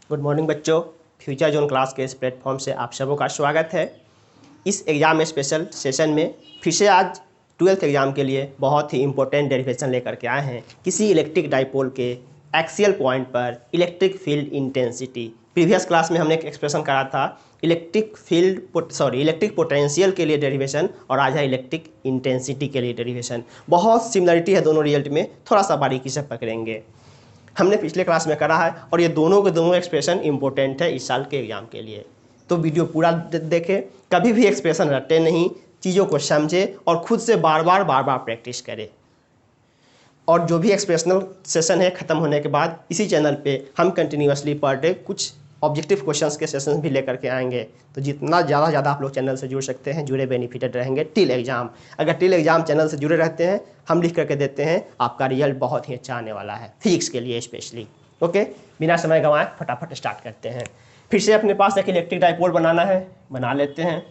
Good morning बच्चों। Future zone class के इस प्लेटफॉर्म से आप सबों का स्वागत है। इस एग्ज़ाम स्पेशल सेशन में फिर से आज 12th एग्ज़ाम के लिए बहुत ही इंपॉर्टेंट डेरिवेशन लेकर के आए हैं। किसी इलेक्ट्रिक डाइपोल के एक्सियल पॉइंट पर electric field intensity. Previous class में हमने एक एक्सप्रेशन करा था इलेक्ट्रिक पोटेंशियल के लिए डेरिवेशन, और आज है इलेक्ट्रिक इंटेंसिटी के लिए डेरिवेशन। बहुत सिमिलरिटी है दोनों रिजल्ट में, थोड़ा सा बारीकी से पकड़ेंगे। हमने पिछले क्लास में करा है और ये दोनों के दोनों एक्सप्रेशन इंपॉर्टेंट है इस साल के एग्जाम के लिए। तो वीडियो पूरा देखें, कभी भी एक्सप्रेशन रटे नहीं, चीज़ों को समझे और खुद से बार बार प्रैक्टिस करें। और जो भी एक्सप्रेशनल सेशन है ख़त्म होने के बाद इसी चैनल पे हम कंटिन्यूअसली पर डे कुछ ऑब्जेक्टिव क्वेश्चंस के सेशंस भी लेकर के आएंगे। तो जितना ज़्यादा आप लोग चैनल से जुड़ सकते हैं, जुड़े बेनिफिटेड रहेंगे टिल एग्ज़ाम। अगर टिल एग्ज़ाम चैनल से जुड़े रहते हैं, हम लिख करके देते हैं, आपका रिजल्ट बहुत ही अच्छा आने वाला है, फिजिक्स के लिए स्पेशली। ओके, बिना समय गंवाए फटाफट स्टार्ट करते हैं। फिर से अपने पास एक इलेक्ट्रिक डाइपोल बनाना है, बना लेते हैं।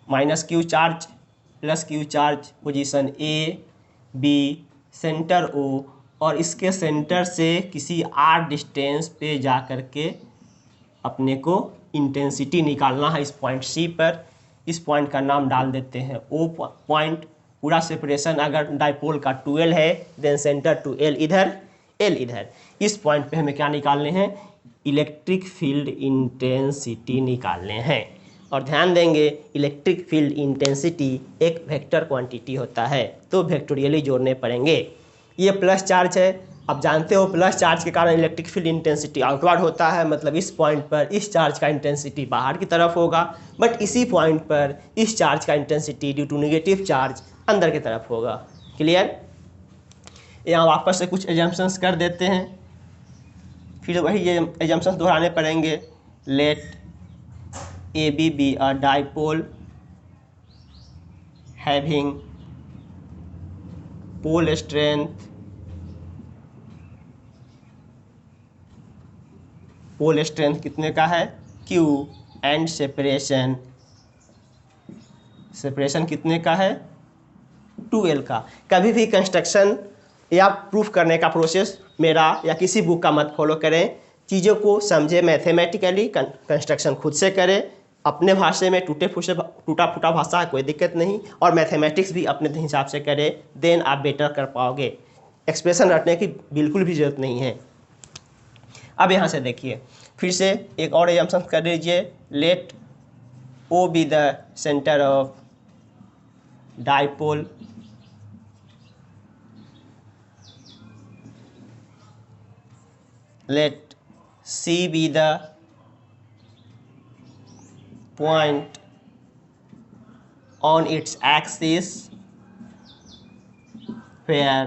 -q charge plus q charge position A, B, centre O, और इसके सेंटर से किसी r डिस्टेंस पे जा कर के अपने को इंटेंसिटी निकालना है इस पॉइंट C पर। इस पॉइंट का नाम डाल देते हैं O पॉइंट। पूरा सेपरेशन अगर डाइपोल का 2L है, देन सेंटर टू L इधर, L इधर। इस पॉइंट पे हमें क्या निकालने हैं? इलेक्ट्रिक फील्ड इंटेंसिटी निकालने हैं। और ध्यान देंगे, इलेक्ट्रिक फील्ड इंटेंसिटी एक वेक्टर क्वांटिटी होता है, तो वेक्टोरियली जोड़ने पड़ेंगे। ये प्लस चार्ज है, अब जानते हो प्लस चार्ज के कारण इलेक्ट्रिक फील्ड इंटेंसिटी आउटवर्ड होता है, मतलब इस पॉइंट पर इस चार्ज का इंटेंसिटी बाहर की तरफ होगा, बट इसी पॉइंट पर इस चार्ज का intensity due to negative charge अंदर की तरफ होगा। क्लियर? यहाँ वापस से कुछ एजम्पशंस कर देते हैं, फिर वही ये एजम्पशंस दोहराने पड़ेंगे। Let AB be a dipole having pole strength कितने का है? Q, एंड सेपरेशन कितने का है? 2L का। कभी भी कंस्ट्रक्शन या प्रूफ करने का प्रोसेस मेरा या किसी बुक का मत फॉलो करें, चीज़ों को समझे, मैथमेटिकली कंस्ट्रक्शन खुद से करें, अपने भाषा में टूटा फूटा भाषा है, कोई दिक्कत नहीं, और मैथमेटिक्स भी अपने हिसाब से करें, देन आप बेटर कर पाओगे। एक्सप्रेशन रटने की बिल्कुल भी ज़रूरत नहीं है। अब यहाँ से देखिए, फिर से एक और एजम्पशन कर लीजिए। Let O be the centre of dipole, let C be the point on its axis where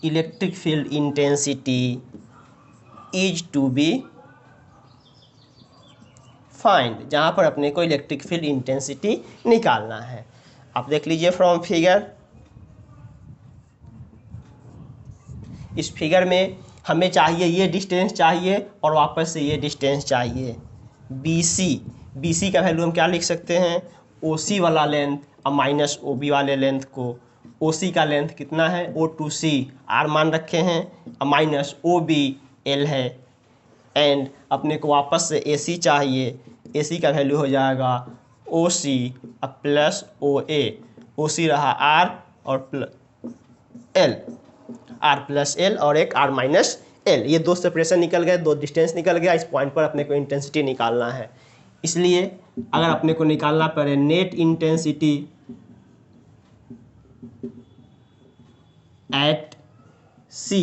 electric field intensity is to be find, जहाँ पर अपने को इलेक्ट्रिक फील्ड इंटेंसिटी निकालना है। आप देख लीजिए फ्रॉम फिगर। इस फिगर में हमें चाहिए ये डिस्टेंस चाहिए और वापस से ये डिस्टेंस चाहिए BC का वैल्यू हम क्या लिख सकते हैं? OC वाला लेंथ और माइनस OB वाले लेंथ को। OC का लेंथ कितना है? O to C R मान रखे हैं, और माइनस OB L है, एंड अपने को वापस से AC चाहिए। AC का वैल्यू हो जाएगा OC प्लस OA। OC रहा R और L, R प्लस L और एक R माइनस L। ये दो सेपरेशन निकल गए, दो डिस्टेंस निकल गया। इस पॉइंट पर अपने को इंटेंसिटी निकालना है। इसलिए अगर अपने को निकालना पड़े net intensity at C,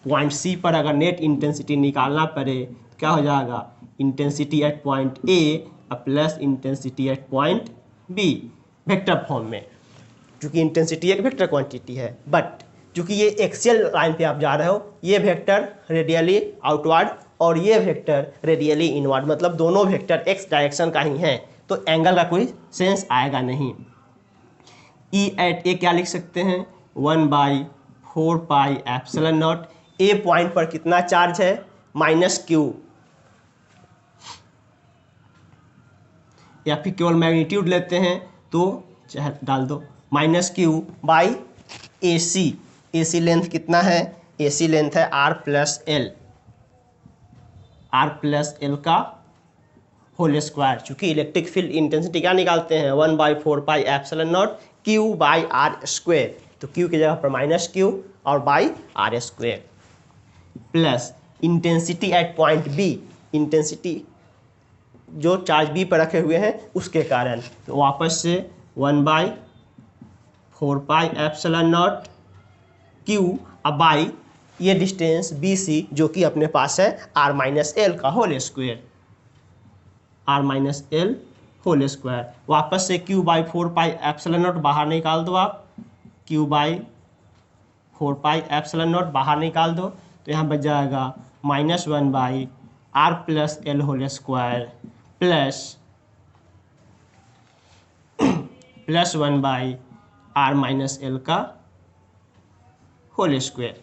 point C पर अगर नेट इंटेंसिटी निकालना पड़े तो क्या हो जाएगा? Intensity at point A plus intensity at point B, vector form में। क्योंकि इंटेंसिटी एक वेक्टर क्वांटिटी है, बट क्योंकि ये एक्सियल लाइन पे आप जा रहे हो, ये वेक्टर रेडियली आउटवर्ड और ये वेक्टर रेडियली इनवर्ड, मतलब दोनों वेक्टर एक्स डायरेक्शन का ही है, तो एंगल का कोई सेंस आएगा नहीं। E एट A क्या लिख सकते हैं? 1/4 pi epsilon not. A point पर कितना चार्ज है? -Q, या फिर केवल मैग्नीट्यूड लेते हैं तो डाल दो -Q/AC। AC लेंथ कितना है, AC लेंथ है R plus L, R plus L का होल स्क्वायर। चूँकि इलेक्ट्रिक फील्ड इंटेंसिटी क्या निकालते हैं, 1/4πε0 Q/r²। तो Q की जगह पर माइनस Q और by R², plus intensity at point B, intensity जो चार्ज B पर रखे हुए हैं उसके कारण, तो वापस से 1/4πε0 Q अब बाई ये डिस्टेंस BC जो कि अपने पास है R-L का whole square, R-L whole square. वापस से Q/4πε0 बाहर निकाल दो आप, Q/4πε0 बाहर निकाल दो, तो यहाँ बच जाएगा -1/R plus L whole square plus 1/R-L का होल स्क्वायर।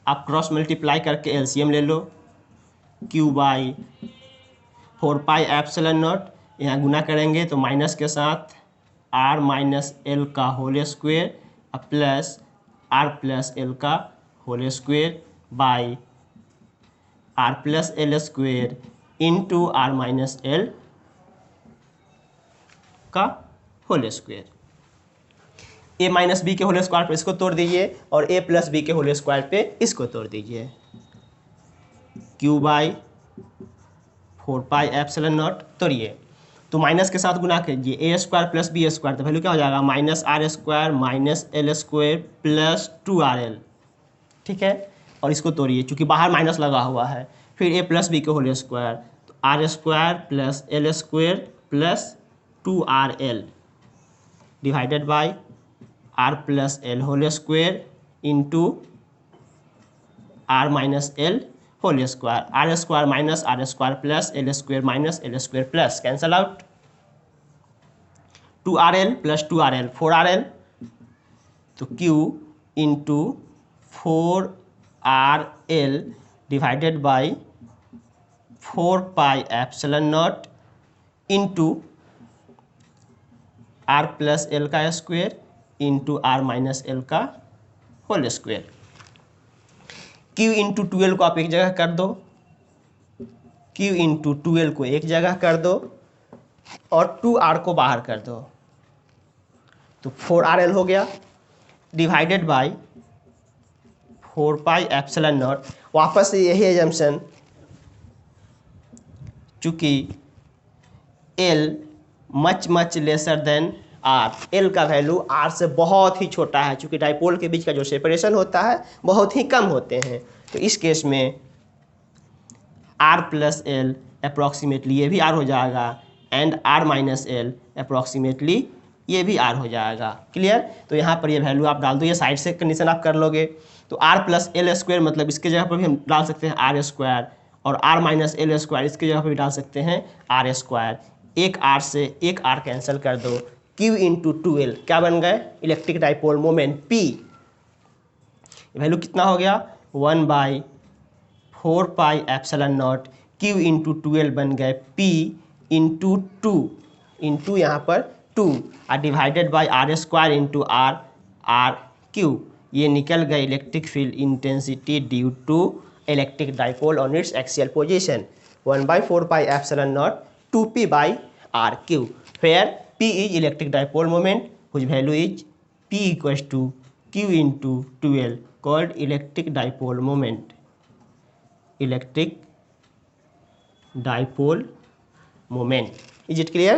आप क्रॉस मल्टीप्लाई करके एलसीएम ले लो, Q/4πε0 यहाँ गुना करेंगे तो माइनस के साथ R-L का whole square plus R plus L का whole square by R plus L square into R-L का whole square. A minus B के होल स्क्वायर पे इसको तोड़ दीजिए और A प्लस बी के होल स्क्वायर पे इसको तोड़ दीजिए। Q/4πε0 तोड़िए तो माइनस के साथ गुना कीजिए, A² प्लस B², तो वैल्यू क्या हो जाएगा -R² minus L² plus 2RL। ठीक है, और इसको तोड़िए चूँकि बाहर माइनस लगा हुआ है, फिर A प्लस बी के होल स्क्वायर, तो R² plus L² plus 2RL divided by R plus L whole square into R-L whole square, R² minus R² plus L² minus L² plus cancel out, 2RL plus 2RL 4RL, तो Q into 4RL divided by 4πε0 into R plus L का square into R-L का whole square. Q into 12 को आप एक जगह कर दो, Q into 12 को एक जगह कर दो और 2R को बाहर कर दो, तो 4RL हो गया डिवाइडेड बाई 4πε0। वापस से यही एजम्पशन, चूँकि L much lesser than R, L का वैल्यू R से बहुत ही छोटा है, चूँकि डाइपोल के बीच का जो सेपरेशन होता है बहुत ही कम होते हैं, तो इस केस में R प्लस एल अप्रॉक्सीमेटली ये भी R हो जाएगा एंड R-L अप्रॉक्सीमेटली ये भी R हो जाएगा। क्लियर, तो यहाँ पर ये वैल्यू आप डाल दो, ये साइड से कंडीशन आप कर लोगे, तो R प्लस एल स्क्वायर मतलब इसके जगह पर भी हम डाल सकते हैं R² और R-L² इसके जगह पर भी डाल सकते हैं R²। एक R से एक R कैंसिल कर दो, Q इंटू 12 क्या बन गए, electric dipole moment P, value कितना हो गया 1/4πε0 Q इंटू 12 बन गए P इंटू 2 इंटू यहाँ पर 2 और divided by R² into R ये निकल गए electric field intensity due to electric dipole on its axial position 1/4πε0 2p/RQ, where P is electric dipole moment whose value is P equals to Q into 12 called electric dipole moment, electric dipole moment। Is it clear?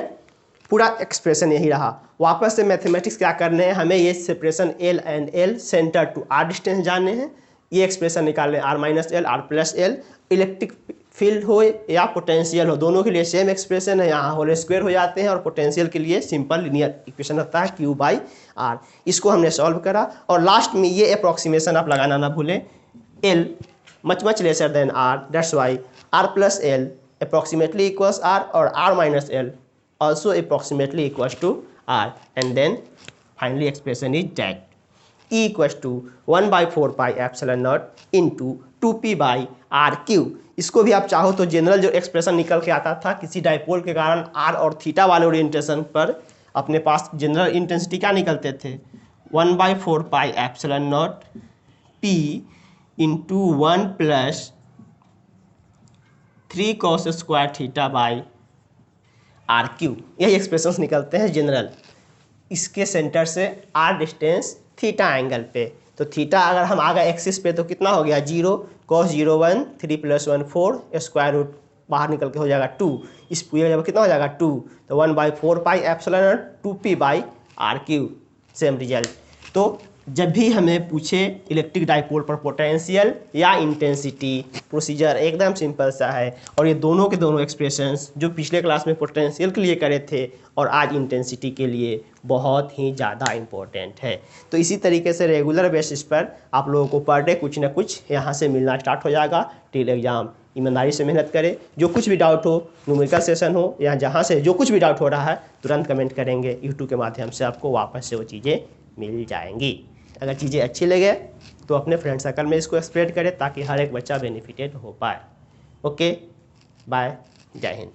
पूरा expression यही रहा। वापस से mathematics क्या करने हैं, हमें ये separation L and L centre to R distance जानने हैं, ये एक्सप्रेशन निकालने R-L R plus L, electric field हो या पोटेंशियल हो दोनों के लिए सेम एक्सप्रेशन है, यहाँ होल स्क्वायर हो जाते हैं और पोटेंशियल के लिए सिंपल लिनियर इक्वेशन होता है Q/R। इसको हमने सॉल्व करा और लास्ट में ये अप्रॉक्सीमेशन आप लगाना ना भूलें, L much lesser than R, that's why R plus L approximately equals R और R-L also approximately equals to R, and then finally expression is that E equals to 1/4πε0 into 2p/RQ। इसको भी आप चाहो तो जनरल जो expression निकल के आता था किसी डाइपोल के कारण R और थीटा वाले ओरिएंटेशन पर अपने पास जनरल इंटेंसिटी क्या निकलते थे 1/4πε0 P into 1 plus 3 cos square theta by R Q, यही एक्सप्रेशंस निकलते हैं जनरल। इसके सेंटर से आर डिस्टेंस थीटा एंगल पे, तो थीटा अगर हम आ गए एक्सिस पे तो कितना हो गया 0, cos 0 1, 3 + 1 4, स्क्वायर रूट बाहर निकल के हो जाएगा 2, इस पूरे जब कितना हो जाएगा 2, तो 1/4 pi epsilon 2p by R Q, same result. तो जब भी हमें पूछे इलेक्ट्रिक डाइपोल पर पोटेंशियल या इंटेंसिटी, प्रोसीजर एकदम सिंपल सा है। और ये दोनों के दोनों एक्सप्रेशंस जो पिछले क्लास में पोटेंशियल के लिए करे थे और आज इंटेंसिटी के लिए बहुत ही ज़्यादा इम्पोर्टेंट है। तो इसी तरीके से रेगुलर बेसिस पर आप लोगों को पर डे कुछ ना कुछ यहाँ से मिलना स्टार्ट हो जाएगा टिल एग्ज़ाम। ईमानदारी से मेहनत करें, जो कुछ भी डाउट हो, न्यूमेरिकल सेशन हो या जहाँ से जो कुछ भी डाउट हो रहा है तुरंत कमेंट करेंगे, यूट्यूब के माध्यम से आपको वापस से वो चीज़ें मिल जाएंगी। अगर चीज़ें अच्छी लगे तो अपने फ्रेंड सर्कल में इसको स्प्रेड करें ताकि हर एक बच्चा बेनिफिटेड हो पाए। ओके, बाय, जय हिंद।